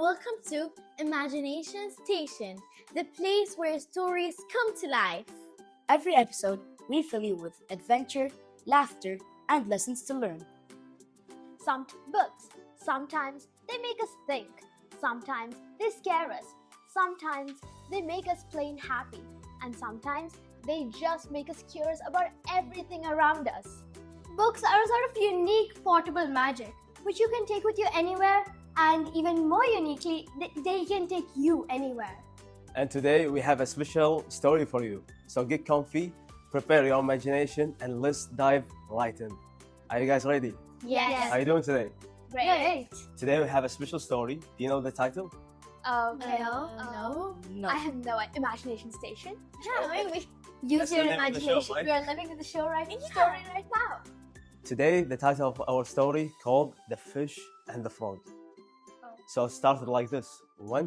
welcome to Imagination Station, the place where stories come to life. Every episode, we fill you with adventure, laughter, and lessons to learn. Some books, sometimes they make us think, sometimes they scare us, sometimes they make us plain happy, and sometimes they just make us curious about everything around us. Books are a sort of unique portable magic, which you can take with you anywhere, and even more uniquely, they can take you anywhere. And today we have a special story for you. So get comfy, prepare your imagination, and let's dive right in. Are you guys ready? Yes. How are you doing today? Great. Today we have a special story. Do you know the title? Okay. No. No. I have no Imagination Station. Use That's the your name of the show, imagination. right? We are living in the show story right now. Today the title of our story called The Fish and the Frog. So it started like this. One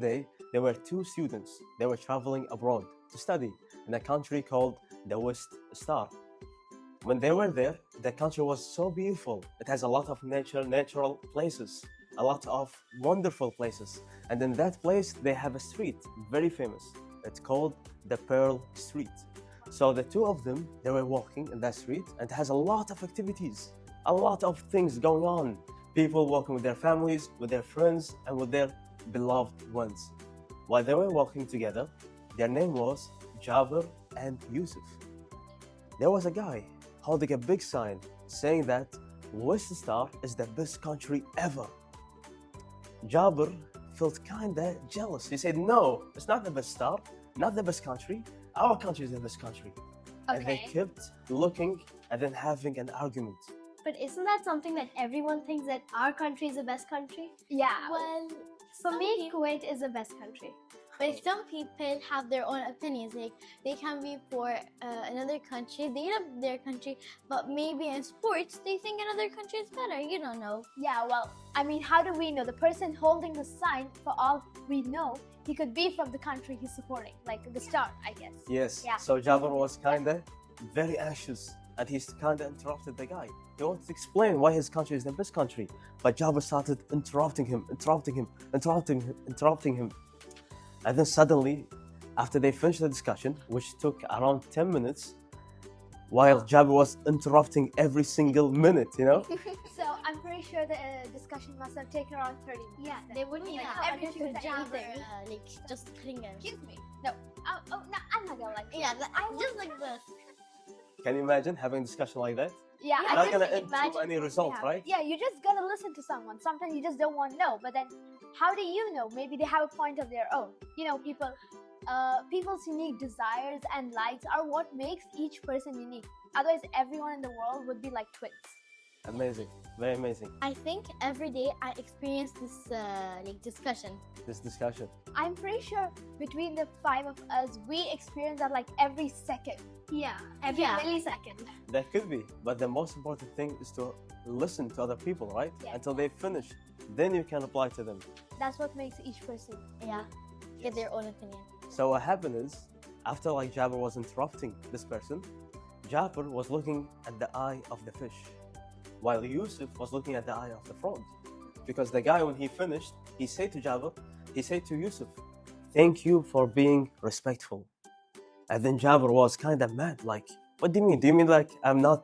day, there were two students. They were traveling abroad to study in a country called the West Star. When they were there, the country was so beautiful. It has a lot of natural places, a lot of wonderful places. And in that place, they have a street, very famous. It's called the Pearl Street. So the two of them, they were walking in that street, and it has a lot of activities, a lot of things going on. People walking with their families, with their friends, and with their beloved ones. While they were walking together, their name was Jabir and Yusuf. There was a guy holding a big sign saying that West Star is the best country ever. Jabir felt kinda jealous. He said, no, it's not the best star, not the best country. Our country is the best country. And they Okay. kept looking and then having an argument. But isn't that something that everyone thinks, that our country is the best country? Yeah. Well, For some me, people, Kuwait is the best country. but some people have their own opinions. Like they can be for another country. They love their country, but maybe in sports they think another country is better. You don't know. Yeah, well, I mean, how do we know? The person holding the sign, for all we know, he could be from the country he's supporting, like the star, I guess. Yes. Yeah. So Jabir was kinda very anxious, and he kinda interrupted the guy. He wanted to explain why his country is the best country, but Jabir started interrupting him. And then suddenly, after they finished the discussion, which took around 10 minutes, while Jabir was interrupting every single minute, you know? So I'm pretty sure the discussion must have taken around 30 minutes. Yeah, then. they wouldn't Yeah, have everything understood that anything. like just cutting it. Excuse me. No. Oh, no, I'm not gonna like Yeah, I just like this. Can you imagine having a discussion like that? Yeah, Yeah, I Not just gonna end imagine to any what result, happened. right? Yeah, you just gotta listen to someone. Sometimes you just don't want to know, but then how do you know? Maybe they have a point of their own. You know, people's unique desires and likes are what makes each person unique. Otherwise, everyone in the world would be like twins. Amazing, very amazing, I think every day I experience this like discussion. this discussion. I'm pretty sure between the five of us, we experience that like every second. Yeah, every Yeah. millisecond. That could be, but the most important thing is to listen to other people, right? Yeah. Until they finish, then you can apply to them. That's what makes each person. Yeah, get their own opinion. So what happened is, after like Jabir was interrupting this person, Jabir was looking at the eye of the fish, while Yusuf was looking at the eye of the frog. Because the guy, when he finished, he said to Yusuf, thank you for being respectful. And then Jabir was kind of mad, like, what do you mean? Do you mean like I'm not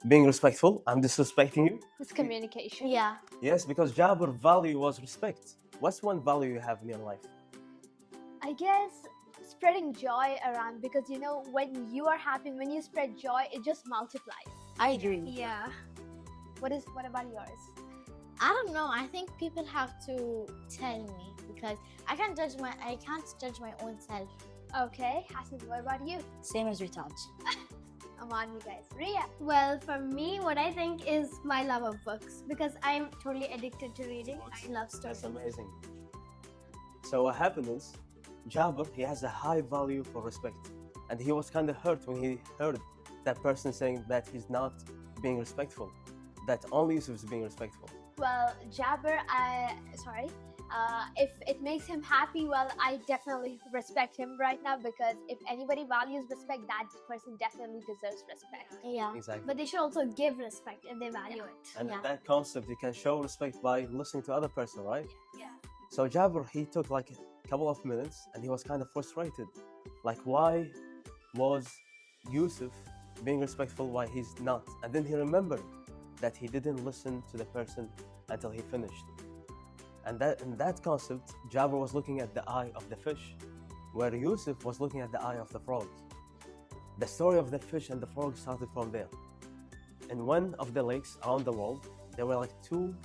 being respectful? I'm disrespecting you? It's communication. Yeah, Yes, because Jabir value was respect. What's one value you have in your life? I guess spreading joy around, because you know, when you are happy, when you spread joy, it just multiplies. I agree. Yeah. What about yours? I don't know. I think people have to tell me because I can't judge my own self. Okay, Hassan, what about you? Same as Retaaj. I'm on you guys. Ria. Well, for me, what I think is my love of books, because I'm totally addicted to reading. I love stories. That's amazing. So what happened is, Jabir, he has a high value for respect. And he was kind of hurt when he heard that person saying that he's not being respectful, that only Yusuf is being respectful. Well, If it makes him happy, well, I definitely respect him right now, because if anybody values respect, that person definitely deserves respect. Yeah. Exactly. But they should also give respect if they value it. And Yeah. that concept, you can show respect by listening to other person, right? Yeah. So Jabir, he took like a couple of minutes and he was kind of frustrated. Like, why was Yusuf being respectful, why he's not? And then he remembered that he didn't listen to the person until he finished. And in that concept, Jabir was looking at the eye of the fish, where Yusuf was looking at the eye of the frog. The story of the fish and the frog started from there. In one of the lakes around the world, there were like two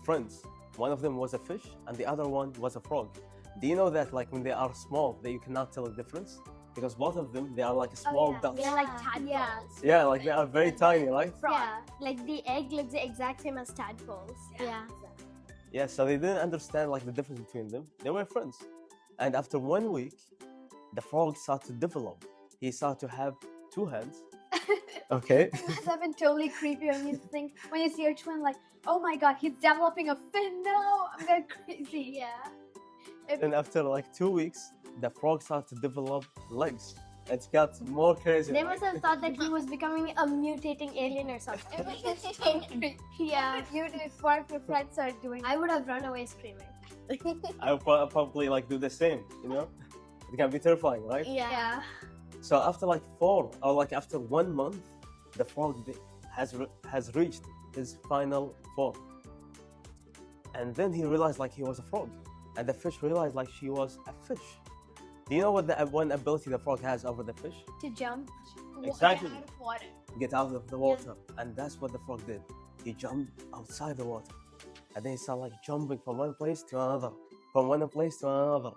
friends. One of them was a fish and the other one was a frog. Do you know that like when they are small, that you cannot tell the difference? Because both of them, they are like a small yeah. dots. They're like tadpoles. Yeah. Yeah, like they are very tiny, right? Yeah, like the egg looks the exact same as tadpoles. Yeah. Yeah, so they didn't understand like the difference between them. They were friends. And after 1 week, the frog started to develop. He started to have two hands. Okay. Must have been totally creepy when you see your twin, like, oh my god, he's developing a fin now. I'm going crazy. Yeah. And after like 2 weeks, the frog started to develop legs. It got more crazy. They right? must have thought that he was becoming a mutating alien or something. Yeah. You do it for your friends are doing. I would have run away screaming. I would probably like do the same, you know? It can be terrifying, right? Yeah. So after like 4 or like after 1 month, the frog has reached his final form. And then he realized like he was a frog. And the fish realized like she was a fish. Do you know what the one ability the frog has over the fish? To jump. Exactly. Out of water. Get out of the water. And that's what the frog did. He jumped outside the water. And then he started like jumping from one place to another. From one place to another.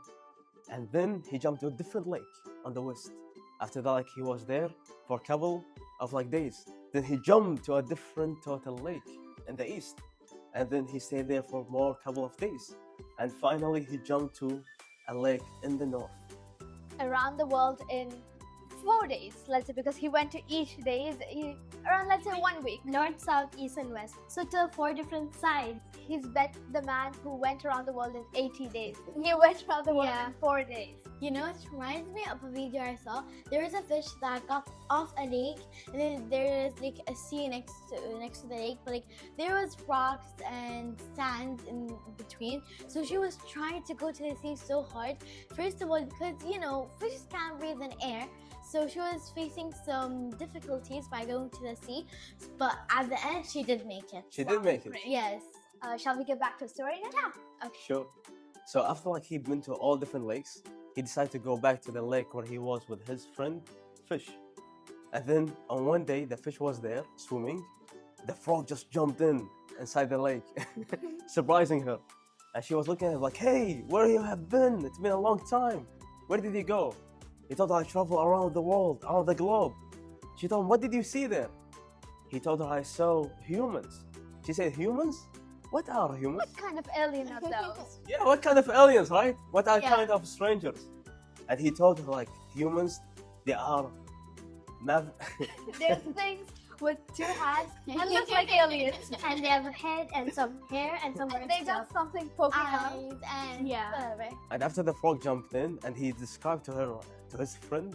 And then he jumped to a different lake on the west. After that, like he was there for a couple of like days. Then he jumped to a different total lake in the east. And then he stayed there for more couple of days. And finally he jumped to a lake in the north. Around the world in 4 days, let's say, because he went to each days around, let's say, 1 week. North, south, east, and west. So to 4 different sides. He's bet the man who went around the world in 80 days. He went around the world Yeah. in 4 days. You know, it reminds me of a video I saw. There was a fish that got off a lake, and then there is like a sea next to the lake, but like there was rocks and sand in between. So she was trying to go to the sea so hard. First of all, because you know, fishes can't breathe in air. So she was facing some difficulties by going to the sea, but at the end she did make it. She did make it. Yes. Shall we get back to the story now? Yeah. Sure. So after like he'd been to all different lakes, he decided to go back to the lake where he was with his friend fish. And then on one day the fish was there swimming. The frog just jumped inside the lake, surprising her. And she was looking at him like, hey, where you have been? It's been a long time. Where did you go? He told her, I travel around the world, around the globe. She told him, what did you see there? He told her, I saw humans. She said, humans? What are humans? What kind of alien are those? Yeah, what kind of aliens, right? What are Yeah. kind of strangers? And he told her, like, humans, they are There's things with 2 hands and look like aliens. And they have a head and some hair and some And weird they stuff. got something poking out. Eyes and Yeah. whatever. And after the frog jumped in and he described to her, to his friend,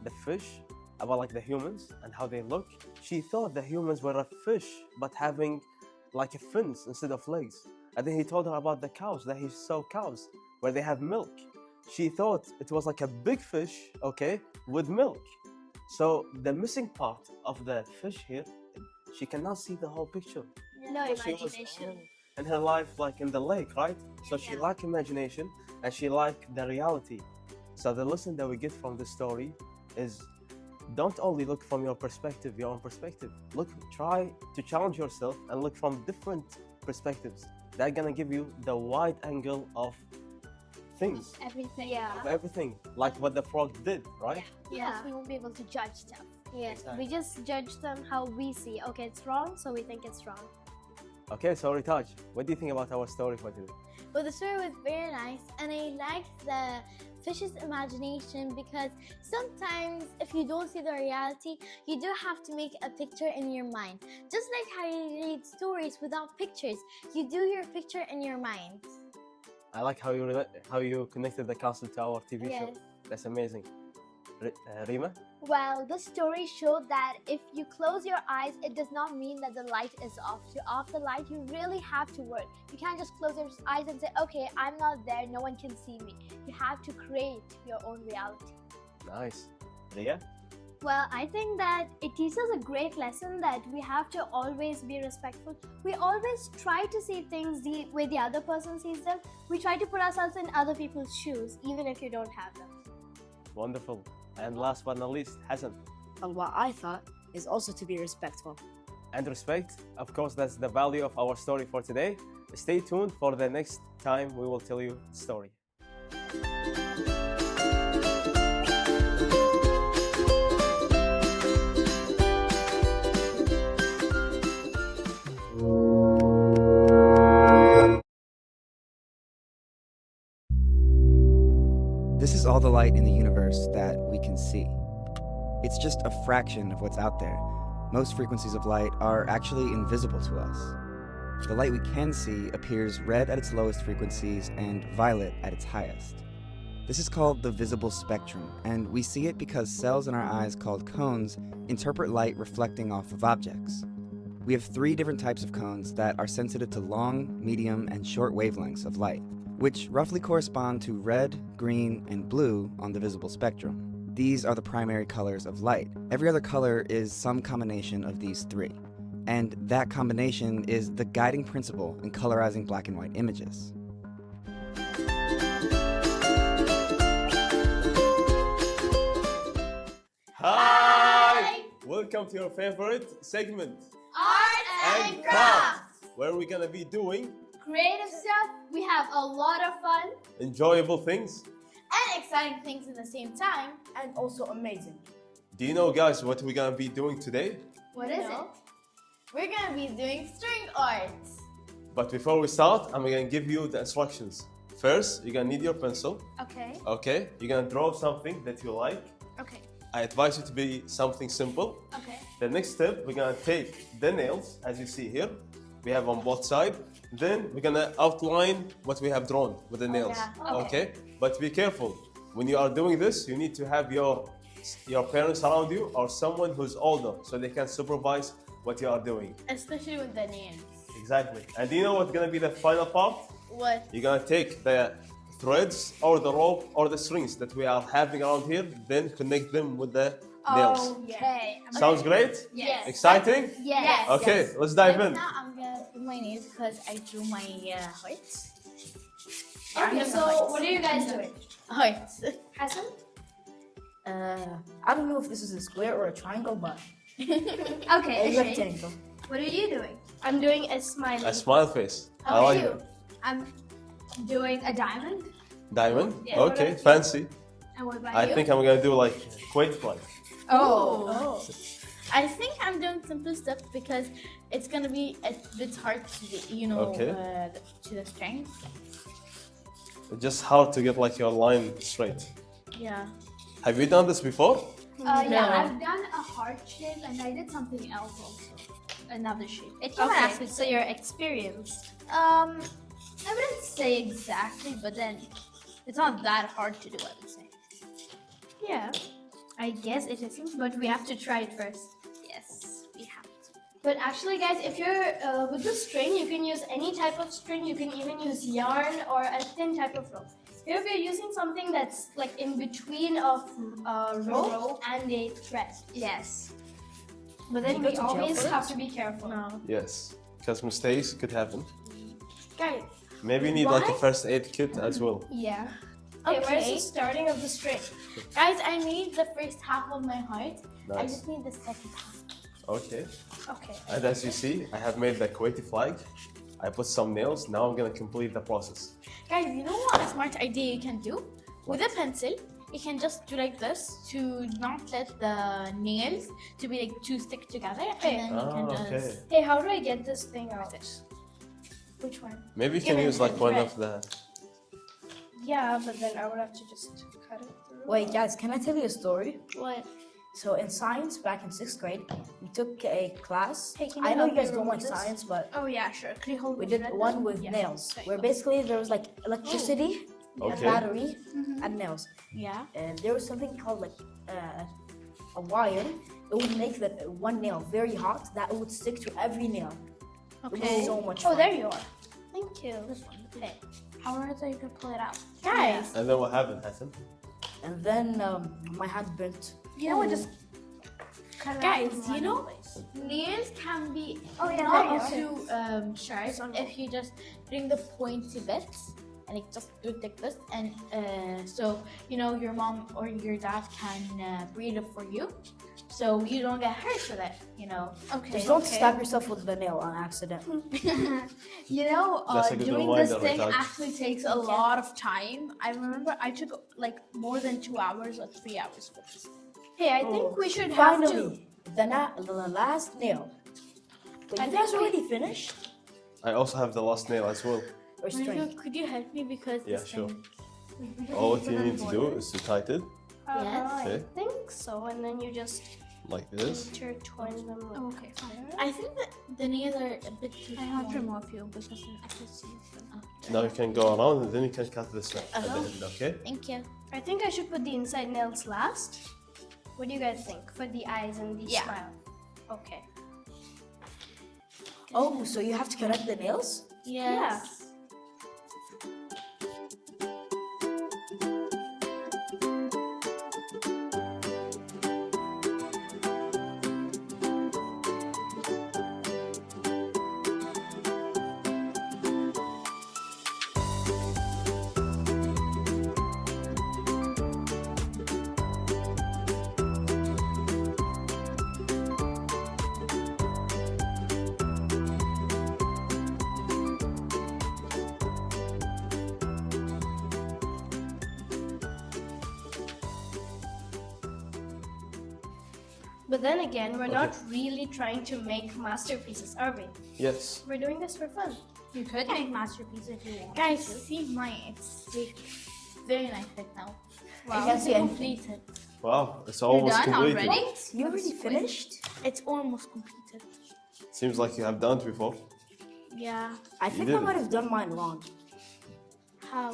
the fish, about like the humans and how they look, she thought the humans were a fish, but having like a fins instead of legs. And then he told her about the cows, that he saw cows where they have milk. She thought it was like a big fish, okay, with milk. So the missing part of the fish here, she cannot see the whole picture. No Because she was imagination. in her life like in the lake, right? So she Yeah. lacked imagination and she lacked the reality. So the lesson that we get from this story is don't only look from your perspective, your own perspective. Try to challenge yourself and look from different perspectives. That's gonna give you the wide angle of things, Everything. Yeah. of everything, like what the frog did, right? Because we won't be able to judge stuff. Yeah. Exactly. We just judge them how we see. Okay, it's wrong, so we think it's wrong. Okay, so Retaaj, what do you think about our story for today? Well, the story was very nice, and I liked the fish's imagination because sometimes if you don't see the reality, you do have to make a picture in your mind. Just like how you read stories without pictures, you do your picture in your mind. I like how you connected the castle to our TV show. Yes. That's amazing. Rima? Well, the story showed that if you close your eyes, it does not mean that the light is off. To off the light, you really have to work. You can't just close your eyes and say, okay, I'm not there, no one can see me. You have to create your own reality. Nice. Ria? Well, I think that it teaches a great lesson that we have to always be respectful. We always try to see things the way the other person sees them. We try to put ourselves in other people's shoes, even if you don't have them. Wonderful. And last but not least, Hassan. And what I thought is also to be respectful. And respect, of course, that's the value of our story for today. Stay tuned for the next time we will tell you the story. This is all the light in the universe that we can see. It's just a fraction of what's out there. Most frequencies of light are actually invisible to us. The light we can see appears red at its lowest frequencies and violet at its highest. This is called the visible spectrum, and we see it because cells in our eyes called cones interpret light reflecting off of objects. We have 3 different types of cones that are sensitive to long, medium, and short wavelengths of light, which roughly correspond to red, green, and blue on the visible spectrum. These are the primary colors of light. Every other color is some combination of these 3. And that combination is the guiding principle in colorizing black and white images. Hi! Welcome to your favorite segment, Art and Craft, where we're gonna be doing Creative stuff. We have a lot of fun enjoyable things. and exciting things at the same time. And also amazing. Do you know, guys, what we're gonna be doing today? What is it? We're gonna be doing string art. But before we start, I'm gonna give you the instructions. First, you're gonna need your pencil. Okay. Okay? You're gonna draw something that you like. Okay. I advise you to be something simple. Okay. The next step, we're gonna take the nails, as you see here. We have on both sides. Then we're gonna outline what we have drawn with the nails. yeah. Okay? But be careful. When you are doing this, you need to have your parents around you or someone who's older so they can supervise what you are doing. Especially with the nails. Exactly. And do you know what's gonna be the final part? What? You're gonna take the threads or the rope or the strings that we are having around here, then connect them with the nails. Okay. Sounds great? Yes. Exciting? Yes. Okay, let's dive in. Now I'm gonna do my nails because I drew my hearts. Okay, so what are you guys doing? Hearts. Hassan? I don't know if this is a square or a triangle, but Okay, a Ishay, rectangle. what are you doing? I'm doing a smiley. A smile face. I like you? it. I'm doing a diamond. Diamond? Yeah, what Okay, about you? fancy. And what about I you? think I'm gonna do like Kuwait flag. Oh. I think I'm doing simple stuff because it's gonna be a bit hard to do, Okay. to the string. It's just hard to get like your line straight. Yeah. Have you done this before? No. Yeah, I've done a heart shape and I did something else also. Another shape. It came Okay, after. so you're experienced. I wouldn't say exactly, but then it's not that hard to do, I would say. Yeah, I guess it isn't, but we have to try it first. Yes, we have to. But actually, guys, if you're with the string, you can use any type of string. You can even use yarn or a thin type of rope. If you're using something that's like in between of rope and a thread. Yes. But then You we go to jail always for it? have to be careful. No. Yes, because mistakes could happen. Guys, Maybe you need like a first aid kit as well. yeah. Okay, where's Okay. the starting of the string? Guys, I need the first half of my heart. I Nice. just need the second half. Okay. Okay. And as you see, I have made the Kuwaiti flag. I put some nails. Now I'm gonna complete the process. Guys, you know what a smart idea you can do? With a pencil, you can just do like this to not let the nails to be like too stick together, and then you can just. Okay. Hey, how do I get this thing out? Which one? Maybe you can Give it use like the one thread. of the. Yeah, but then I would have to just cut it through. Wait, guys, can I tell you a story? What? So in science, back in 6th grade, we took a class. Hey, can I know help you guys me don't like remove this? science, but Oh yeah, sure. Can you hold we me did for that? one with Yeah. nails, There you where go. basically there was like electricity, a Okay. battery, and nails. Yeah. And there was something called like a wire. It would make that one nail very hot. That would stick to every nail. It Okay. was so much Oh, fun. there you are. Thank you. This one. Okay. How are they gonna pull it out? Guys, And then what happened, Hassan? And then my hand burnt. You know what? Just cut it out guys, from you one know, place. nails can be Oh, yeah, not there you too sharp if you just bring the pointy bits and it just do like this, and so you know your mom or your dad can breathe it for you, so you don't get hurt with it. You know. Okay. Just don't stab yourself with the nail on accident. You know, That's a good doing reminder, this thing Rtag. actually takes a lot of time. I remember I took like more than 2 hours or 3 hours for this. Hey, I think we should have to. Finally, the last nail. But you guys already finished? I also have the last nail as well. Or string? Could you help me because Yeah, this sure. thing- All what you need to do is to tighten Yes. I Okay. think so. And then you just like this. intertwine them. Oh, okay, fine. I think that the nails are a bit too I have to small. remove you because I can see them. Now you can go around and then you can cut this one at the end, okay? Thank you. I think I should put the inside nails last. What do you guys think for the eyes and the Yeah. smile? Okay. Oh, so you have to connect the nails? Yes. But then again, we're not really trying to make masterpieces, are we? Yes. We're doing this for fun. You could make masterpieces if you want. Guys, see mine. It's like very nice right now. I can't see anything. Completed. Wow, it's almost done completed. already? You already finished? It's almost completed. Seems like you have done it before. Yeah. I think I did. might have done mine wrong. How?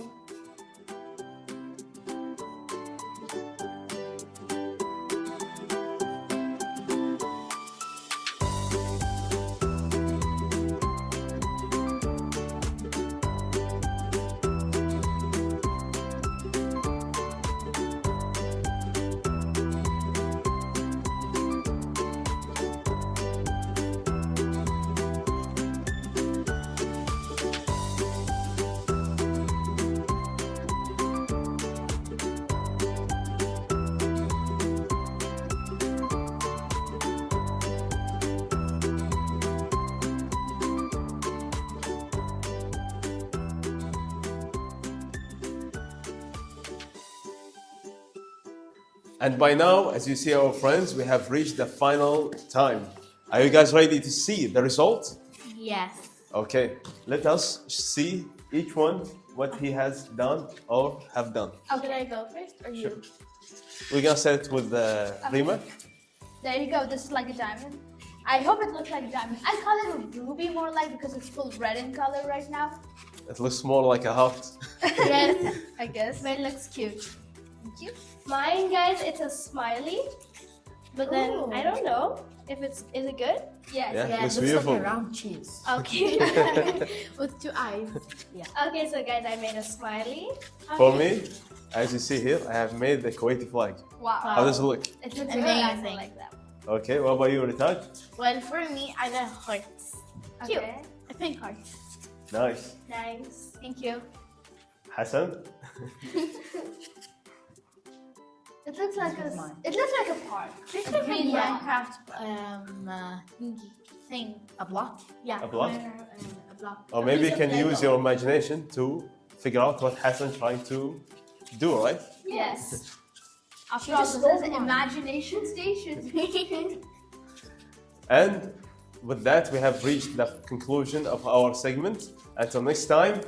And by now, as you see our friends, we have reached the final time. Are you guys ready to see the result? Yes. Okay, let us see each one what he has done or have done. Should I go first or you? We're gonna start with Rima. There you go. This is like a diamond. I hope it looks like a diamond. I call it a ruby more like because it's full red in color right now. It looks more like a heart. Yes, I guess. But it looks cute. Thank you. Mine, guys, it's a smiley. But then Ooh. I don't know if it's is it good? Yes. Yeah, Yeah, looks it looks beautiful. like a round cheese. Okay. With 2 eyes. Okay, so guys, I made a smiley. For me, as you see here, I have made the Kuwaiti flag. Wow. How does it look? It looks Amazing. very like that. Okay, what about you, Rtag? Well, for me, I got hearts. Cute. Okay. I think hearts. Nice. Nice. Thank you. Hassan? It looks like a. Mine. It looks like a park. It's like a green line. Minecraft thing. A block? Yeah. A block? A block. Or maybe you can use your imagination to figure out what Hassan's trying to do, right? Yes. After She all, just this stole is mine. imagination station. And with that, we have reached the conclusion of our segment. Until next time,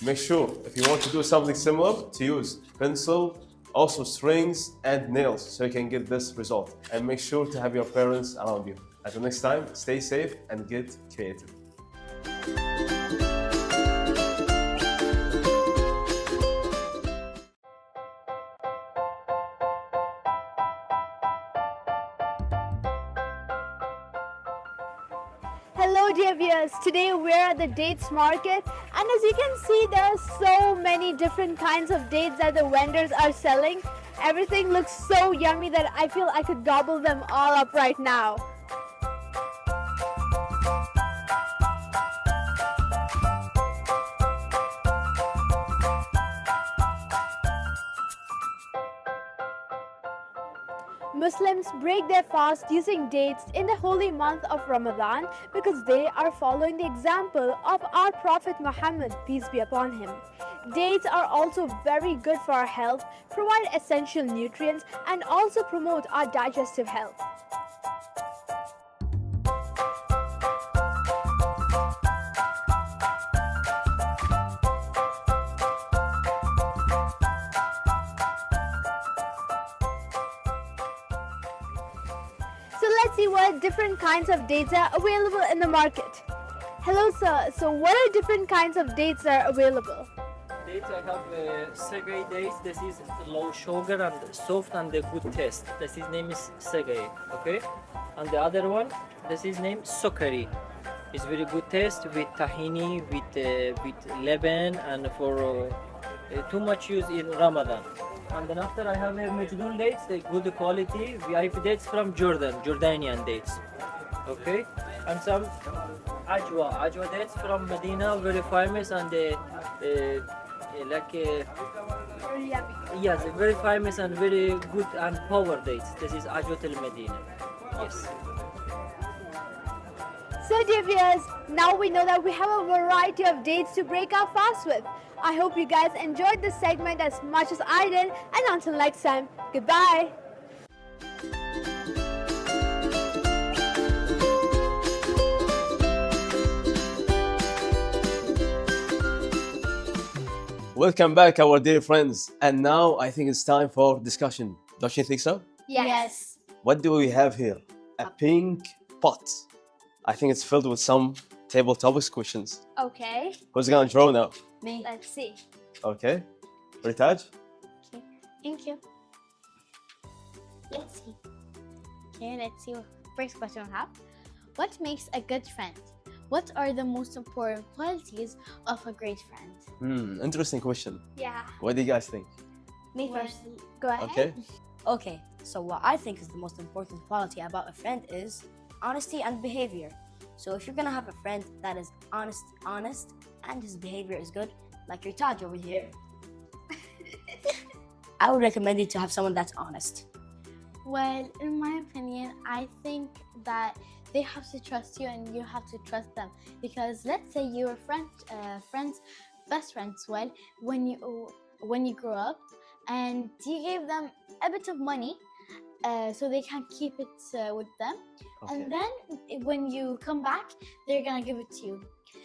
make sure if you want to do something similar to use pencil, Also strings and nails so you can get this result. And make sure to have your parents around you. Until next time, stay safe and get creative. Hello dear viewers, today we're at the dates market, and as you can see there are so many different kinds of dates that the vendors are selling. Everything looks so yummy that I feel I could gobble them all up right now. Muslims break their fast using dates in the holy month of Ramadan because they are following the example of our Prophet Muhammad, peace be upon him. Dates are also very good for our health, provide essential nutrients, and also promote our digestive health. So let's see what different kinds of dates are available in the market. Hello sir, so what are different kinds of dates that are available? Dates I have Segay dates. This is low sugar and soft and a good taste. This is name is Segay, okay? And the other one, this is named Sokari. It's very good taste with tahini, with leban, and for too much use in Ramadan. And then after I have a Majdoon dates, the good quality VIP dates from Jordan, Jordanian dates, okay? And some Ajwa dates from Medina, very famous and yes, very famous and very good and power dates. This is Ajwa Tel Medina. Yes. So dear viewers, now we know that we have a variety of dates to break our fast with. I hope you guys enjoyed this segment as much as I did, and until next time, goodbye. Welcome back, our dear friends. And now I think it's time for discussion. Don't you think so? Yes. What do we have here? A pink pot. I think it's filled with some table topics questions. Okay, Who's gonna draw now? Me. let's see. Okay. Rtag? Thank you. Let's see. Okay, let's see what first question we have. What makes a good friend? What are the most important qualities of a great friend? Interesting question. Yeah, What do you guys think? Me first. go ahead. Okay. Okay, so what I think is the most important quality about a friend is honesty and behavior. So if you're gonna have a friend that is honest, and his behavior is good, like your Taj over here, I would recommend you to have someone that's honest. Well, in my opinion, I think that they have to trust you and you have to trust them. Because let's say you were best friends, well, when you grow up and you gave them a bit of money so they can keep it with them. Okay. And then when you come back, they're gonna give it to you.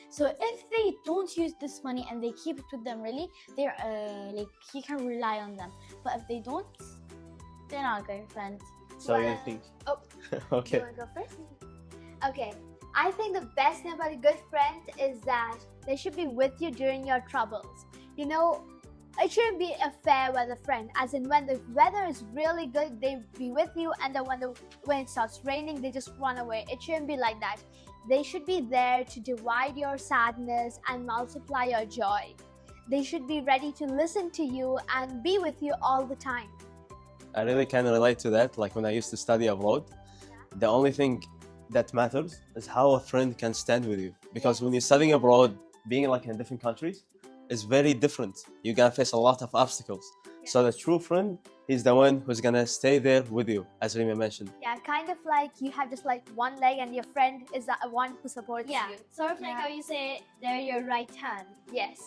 So if they don't use this money and they keep it with them, really, they're like you can rely on them. But if they don't, they're not a good friend. So you Well, think? oh. Okay. You wanna go first? Okay, I think the best thing about a good friend is that they should be with you during your troubles. You know, it shouldn't be a fair weather friend, as in when the weather is really good, they be with you, and then when it starts raining, they just run away. It shouldn't be like that. They should be there to divide your sadness and multiply your joy. They should be ready to listen to you and be with you all the time. I really can relate to that. Like when I used to study abroad, the only thing that matters is how a friend can stand with you. Because when you're studying abroad, being like in different countries, is very different. You're gonna face a lot of obstacles. So the true friend is the one who's gonna stay there with you, as Rima mentioned. Yeah, kind of like you have just like one leg and your friend is the one who supports Yeah, you. sort of like how you say they're your right hand. Yes.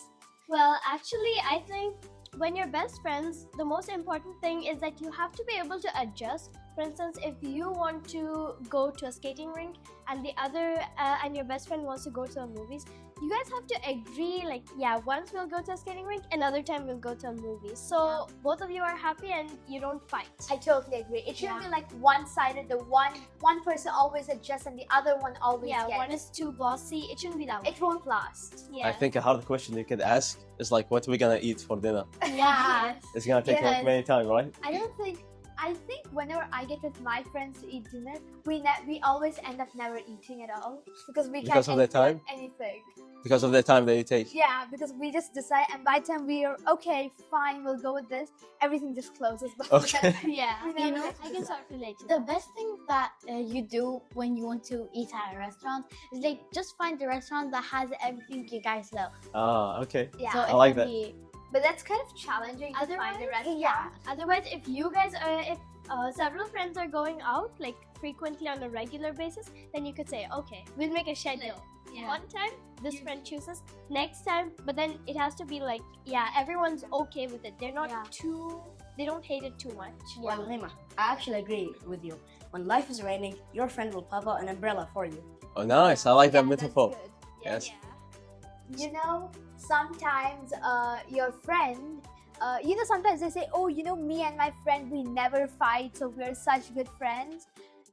Well, actually, I think when you're best friends, the most important thing is that you have to be able to adjust. For instance, if you want to go to a skating rink and the other and your best friend wants to go to the movies, You guys have to agree, like, yeah, once we'll go to a skating rink, another time we'll go to a movie. So both of you are happy and you don't fight. I totally agree. It shouldn't be like one-sided. The one person always adjusts and the other one always gets. One is too bossy. It shouldn't be that way. It won't last. I think a hard question you could ask is like, what are we gonna eat for dinner? Yeah. It's gonna take like many time, right? I think whenever I get with my friends to eat dinner, we always end up never eating at all because we Because can't of the enjoy time? anything. Because of the time that you take. Yeah, because we just decide, and by the time we are okay, fine, we'll go with this. Everything just closes. Okay. Yeah, You know, I can sort of relate to the that. best thing that you do when you want to eat at a restaurant is like just find the restaurant that has everything you guys love. Ah, okay. Yeah, So I it like can that. be- but that's kind of challenging to find a restaurant. Yeah. Otherwise, if you guys if several friends are going out like frequently on a regular basis, then you could say, okay, we'll make a schedule. Yeah. One time this friend chooses, next time, but then it has to be like, yeah, everyone's okay with it. They're not they don't hate it too much. Well, Rima, I actually agree with you. When life is raining, your friend will pop out an umbrella for you. Oh, nice. I like that Yeah, metaphor. that's good. Yes. You know, sometimes your friend, sometimes they say, oh, me and my friend, we never fight, so we're such good friends.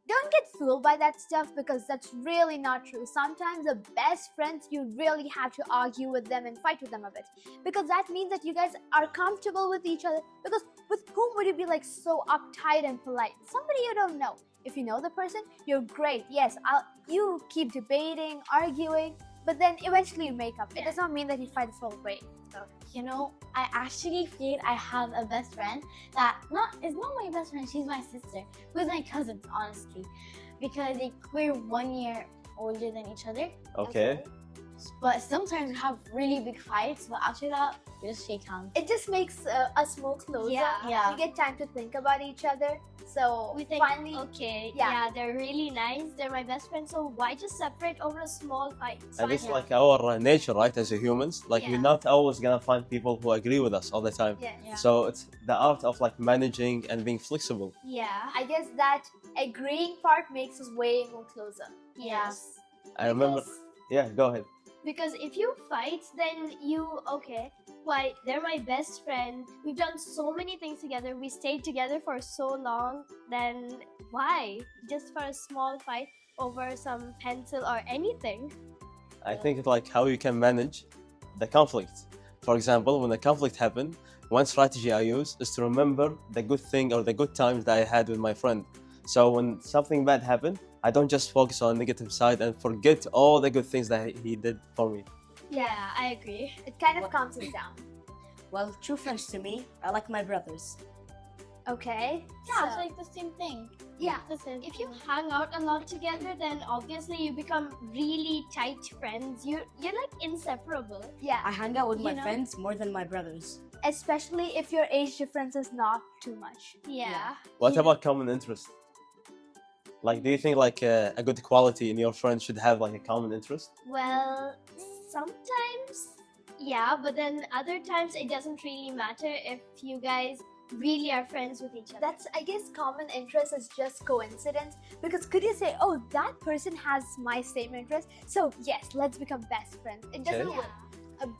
Don't get fooled by that stuff because that's really not true. Sometimes the best friends, you really have to argue with them and fight with them a bit. Because that means that you guys are comfortable with each other. Because with whom would you be like so uptight and polite? Somebody you don't know. If you know the person, you're great. Yes, you keep debating, arguing, but then eventually you make up. It does not mean that you fight the full way. So, You know, I actually feel I have a best friend that is not my best friend, she's my sister. Who's my cousin, honestly. Because like, we're 1 year older than each other. Okay. But sometimes we have really big fights, but after that, we just shake hands. it just makes us more closer. Yeah. We get time to think about each other. So We think, finally, okay, yeah. they're really nice. They're my best friends. So why just separate over a small fight? And it's like our nature, right, as a humans. Like, we're not always gonna find people who agree with us all the time. Yeah. So it's the art of like managing and being flexible. Yeah. I guess that agreeing part makes us way more closer. Yes. I remember. Yeah, go ahead. Because if you fight, then why, they're my best friend. We've done so many things together. We stayed together for so long. Then why? Just for a small fight over some pencil or anything? I think it's like how you can manage the conflict. For example, when the conflict happened, one strategy I use is to remember the good thing or the good times that I had with my friend. So when something bad happened, I don't just focus on the negative side and forget all the good things that he did for me. Yeah, I agree. It kind of calms us down. Well, true friends to me are like my brothers. Okay. Yeah, So- it's like the same thing. Yeah. The same If you thing. hang out a lot together, then obviously you become really tight friends. You're like inseparable. yeah. I hang out with my know? friends more than my brothers. Especially if your age difference is not too much. Yeah. What about common interest? Like, do you think like a good quality in your friend should have like a common interest? Well, sometimes, yeah, but then other times it doesn't really matter if you guys really are friends with each other. That's, I guess, common interest is just coincidence. Because could you say, oh, that person has my same interest, so yes, let's become best friends. It doesn't Okay. work.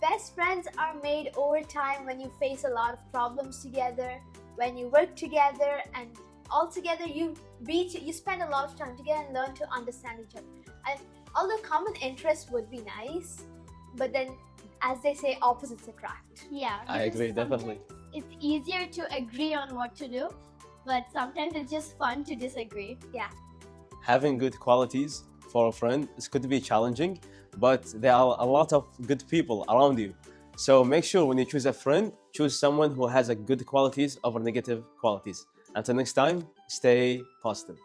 Best friends are made over time when you face a lot of problems together, when you work together, and all together you spend a lot of time together and learn to understand each other. And although common interests would be nice, but then, as they say, opposites attract. Yeah. I because agree, definitely. sometimes It's easier to agree on what to do, but sometimes it's just fun to disagree. Having good qualities for a friend is could be challenging, but there are a lot of good people around you. So make sure when you choose a friend, choose someone who has a good qualities over negative qualities. Until next time, stay positive.